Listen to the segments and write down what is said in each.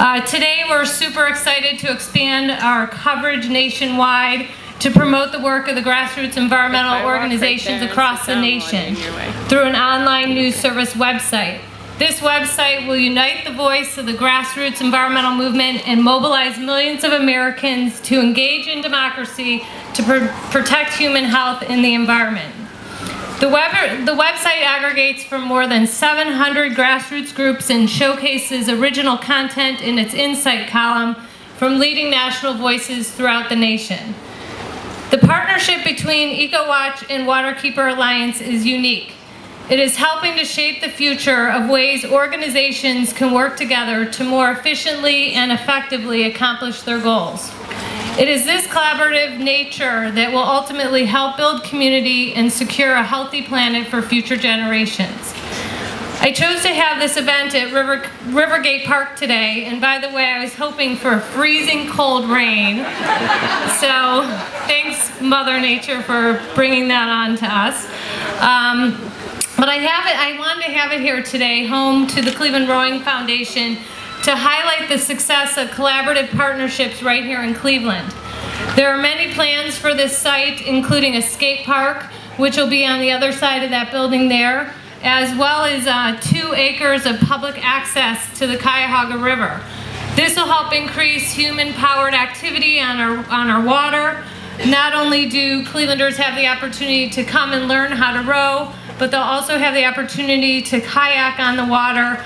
Today we're super excited to expand our coverage nationwide to promote the work of the grassroots environmental organizations across the nation through an online news service website. This website will unite the voice of the grassroots environmental movement and mobilize millions of Americans to engage in democracy to protect human health and the environment. The website aggregates from more than 700 grassroots groups and showcases original content in its insight column from leading national voices throughout the nation. The partnership between EcoWatch and Waterkeeper Alliance is unique. It is helping to shape the future of ways organizations can work together to more efficiently and effectively accomplish their goals. It is this collaborative nature that will ultimately help build community and secure a healthy planet for future generations. I chose to have this event at Rivergate Park today, and by the way, I was hoping for freezing cold rain. So thanks, Mother Nature, for bringing that on to us. But I wanted to have it here today, home to the Cleveland Rowing Foundation, to highlight the success of collaborative partnerships right here in Cleveland. There are many plans for this site, including a skate park, which will be on the other side of that building there, as well as 2 acres of public access to the Cuyahoga River. This will help increase human-powered activity on our water. Not only do Clevelanders have the opportunity to come and learn how to row, but they'll also have the opportunity to kayak on the water.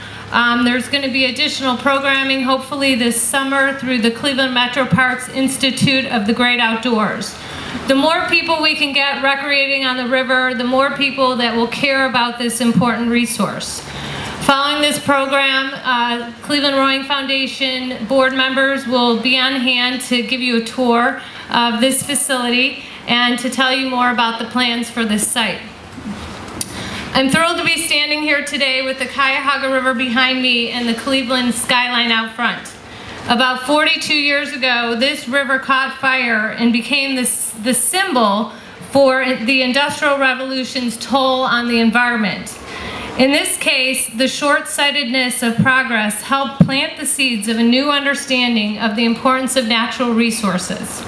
There's going to be additional programming, hopefully this summer, through the Cleveland Metro Parks Institute of the Great Outdoors. The more people we can get recreating on the river, the more people that will care about this important resource. Following this program, Cleveland Rowing Foundation board members will be on hand to give you a tour of this facility and to tell you more about the plans for this site. I'm thrilled to be standing here today with the Cuyahoga River behind me and the Cleveland skyline out front. About 42 years ago, this river caught fire and became the symbol for the Industrial Revolution's toll on the environment. In this case, the short-sightedness of progress helped plant the seeds of a new understanding of the importance of natural resources.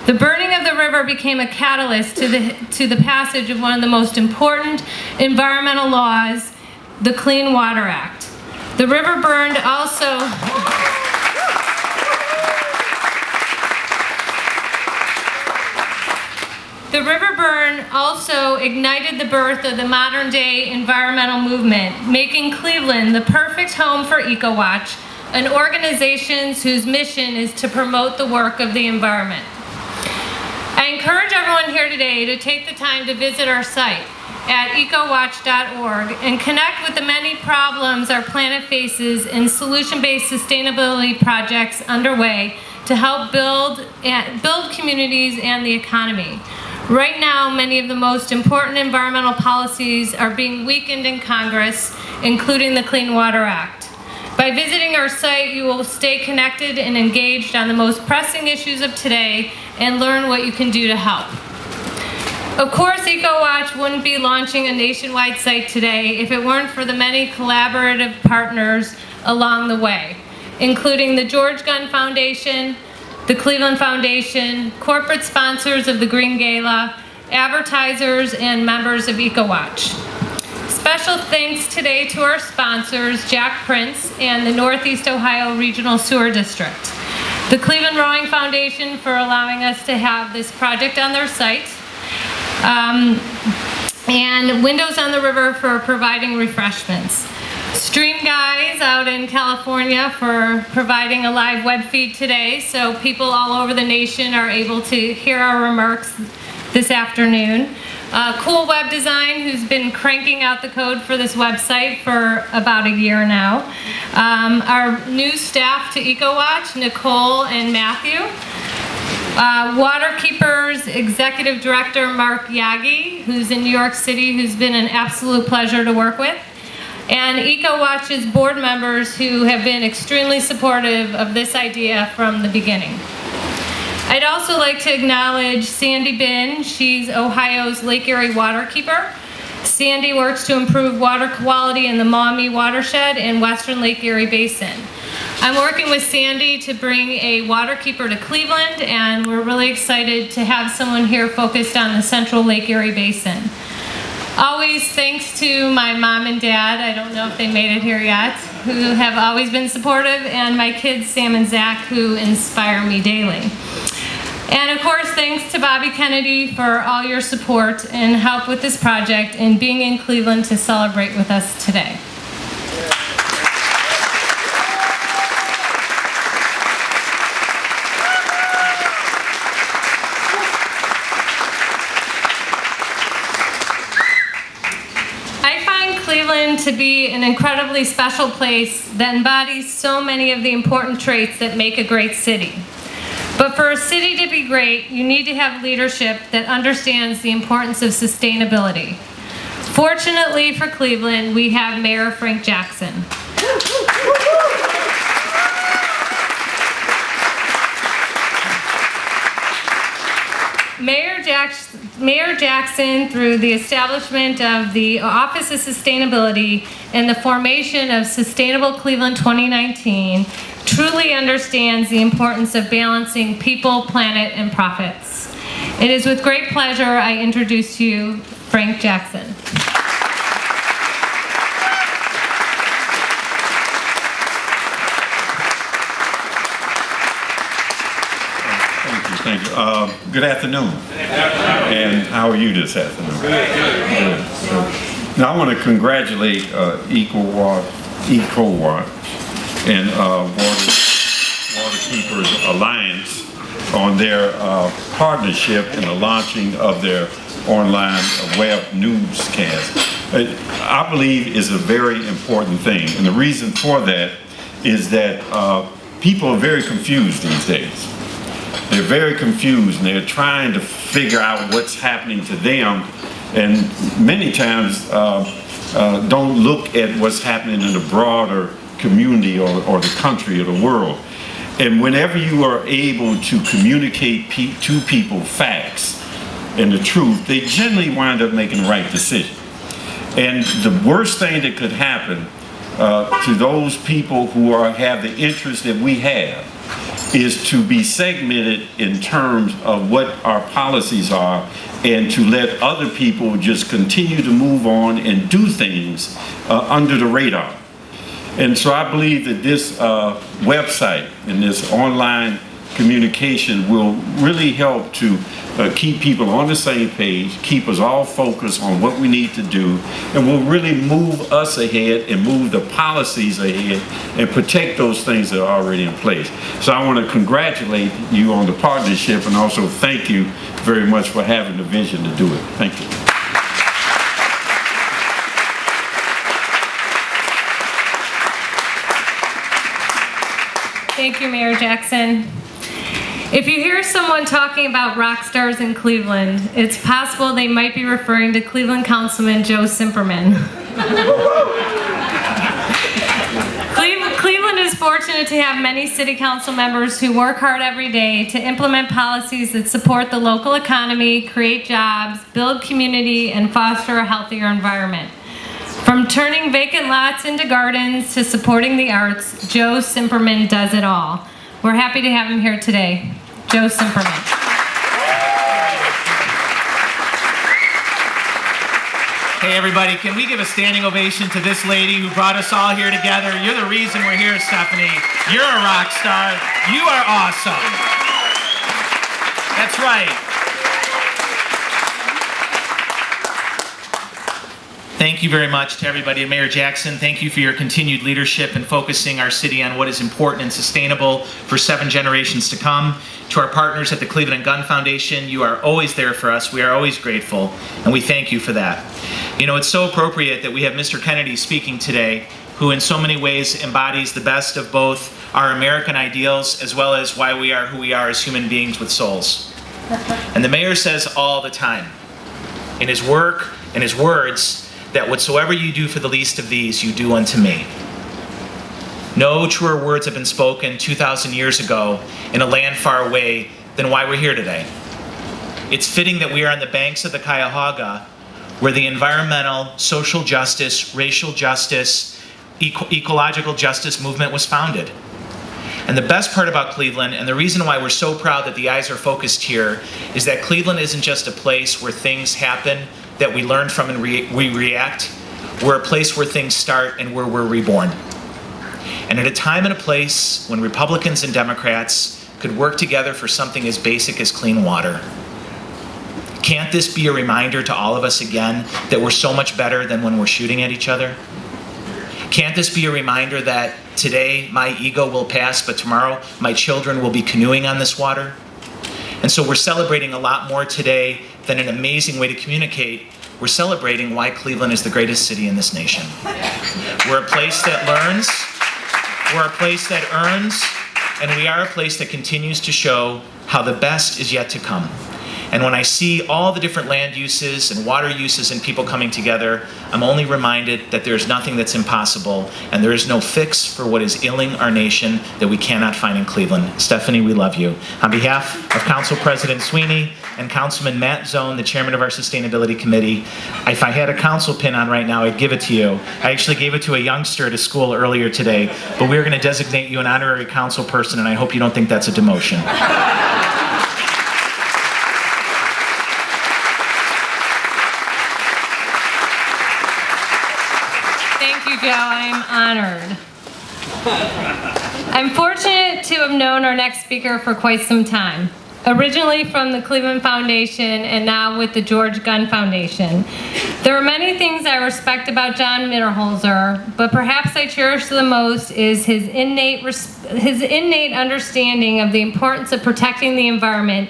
The burning of the river became a catalyst to the passage of one of the most important environmental laws, the Clean Water Act. The river burn also ignited the birth of the modern-day environmental movement, making Cleveland the perfect home for EcoWatch, an organization whose mission is to promote the work of the environment. I encourage everyone here today to take the time to visit our site at ecowatch.org and connect with the many problems our planet faces and solution-based sustainability projects underway to help build communities and the economy. Right now, many of the most important environmental policies are being weakened in Congress, including the Clean Water Act. By visiting our site, you will stay connected and engaged on the most pressing issues of today and learn what you can do to help. Of course, EcoWatch wouldn't be launching a nationwide site today if it weren't for the many collaborative partners along the way, including the George Gunn Foundation, the Cleveland Foundation, corporate sponsors of the Green Gala, advertisers, and members of EcoWatch. Special thanks today to our sponsors, Jack Prince and the Northeast Ohio Regional Sewer District, the Cleveland Rowing Foundation for allowing us to have this project on their site, and Windows on the River for providing refreshments. Stream Guys out in California for providing a live web feed today, so people all over the nation are able to hear our remarks this afternoon. Cool Web Design, who's been cranking out the code for this website for about a year now. Our new staff to EcoWatch, Nicole and Matthew. Waterkeeper's Executive Director, Mark Yagi, who's in New York City, who's been an absolute pleasure to work with. And EcoWatch's board members who have been extremely supportive of this idea from the beginning. I'd also like to acknowledge Sandy Bin. She's Ohio's Lake Erie Waterkeeper. Sandy works to improve water quality in the Maumee watershed and Western Lake Erie Basin. I'm working with Sandy to bring a Waterkeeper to Cleveland, and we're really excited to have someone here focused on the Central Lake Erie Basin. Always thanks to my mom and dad, I don't know if they made it here yet, who have always been supportive, and my kids, Sam and Zach, who inspire me daily. And of course, thanks to Bobby Kennedy for all your support and help with this project and being in Cleveland to celebrate with us today. Cleveland to be an incredibly special place that embodies so many of the important traits that make a great city. But for a city to be great, you need to have leadership that understands the importance of sustainability. Fortunately for Cleveland, we have Mayor Frank Jackson. Mayor Jackson, through the establishment of the Office of Sustainability and the formation of Sustainable Cleveland 2019, truly understands the importance of balancing people, planet, and profits. It is with great pleasure I introduce to you Frank Jackson. Thank you. Good afternoon. And how are you this afternoon? Good. Now I want to congratulate EcoWatch and Waterkeeper Alliance on their partnership in the launching of their online web newscast. I believe is a very important thing, and the reason for that is that people are very confused these days. They're very confused, and they're trying to figure out what's happening to them, and many times don't look at what's happening in the broader community or the country or the world. And whenever you are able to communicate to people facts and the truth, they generally wind up making the right decision. And the worst thing that could happen to those people who have the interest that we have is to be segmented in terms of what our policies are and to let other people just continue to move on and do things under the radar. And so I believe that this website and this online communication will really help to keep people on the same page, keep us all focused on what we need to do, and will really move us ahead and move the policies ahead and protect those things that are already in place. So I want to congratulate you on the partnership and also thank you very much for having the vision to do it. Thank you. Thank you, Mayor Jackson. If you hear someone talking about rock stars in Cleveland, it's possible they might be referring to Cleveland Councilman Joe Simperman. Cleveland is fortunate to have many city council members who work hard every day to implement policies that support the local economy, create jobs, build community, and foster a healthier environment. From turning vacant lots into gardens to supporting the arts, Joe Simperman does it all. We're happy to have him here today. Joe Simperman. Hey everybody, can we give a standing ovation to this lady who brought us all here together? You're the reason we're here, Stephanie. You're a rock star. You are awesome. That's right. Thank you very much to everybody. And Mayor Jackson, thank you for your continued leadership in focusing our city on what is important and sustainable for 7 generations to come. To our partners at the Cleveland and Gun Foundation, you are always there for us. We are always grateful, and we thank you for that. You know, it's so appropriate that we have Mr. Kennedy speaking today, who in so many ways embodies the best of both our American ideals as well as why we are who we are as human beings with souls. And the mayor says all the time, in his work and his words, that whatsoever you do for the least of these, you do unto me. No truer words have been spoken 2,000 years ago in a land far away than why we're here today. It's fitting that we are on the banks of the Cuyahoga, where the environmental, social justice, racial justice, ecological justice movement was founded. And the best part about Cleveland, and the reason why we're so proud that the eyes are focused here, is that Cleveland isn't just a place where things happen that we learn from and we react. We're a place where things start and where we're reborn. And at a time and a place when Republicans and Democrats could work together for something as basic as clean water, can't this be a reminder to all of us again that we're so much better than when we're shooting at each other? Can't this be a reminder that today my ego will pass, but tomorrow my children will be canoeing on this water? And so we're celebrating a lot more today than an amazing way to communicate. We're celebrating why Cleveland is the greatest city in this nation. We're a place that learns, we're a place that earns, and we are a place that continues to show how the best is yet to come. And when I see all the different land uses and water uses and people coming together, I'm only reminded that there's nothing that's impossible, and there is no fix for what is ailing our nation that we cannot find in Cleveland. Stefanie, we love you. On behalf of Council President Sweeney and Councilman Matt Zone, the chairman of our Sustainability Committee, if I had a council pin on right now, I'd give it to you. I actually gave it to a youngster at a school earlier today, but we're going to designate you an honorary council person, and I hope you don't think that's a demotion. Joe, I'm honored. I'm fortunate to have known our next speaker for quite some time. Originally from the Cleveland Foundation and now with the George Gunn Foundation. There are many things I respect about John Mitterholzer, but perhaps I cherish the most is his innate understanding of the importance of protecting the environment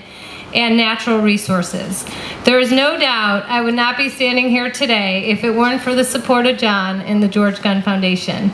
and natural resources. There is no doubt I would not be standing here today if it weren't for the support of John and the George Gunn Foundation.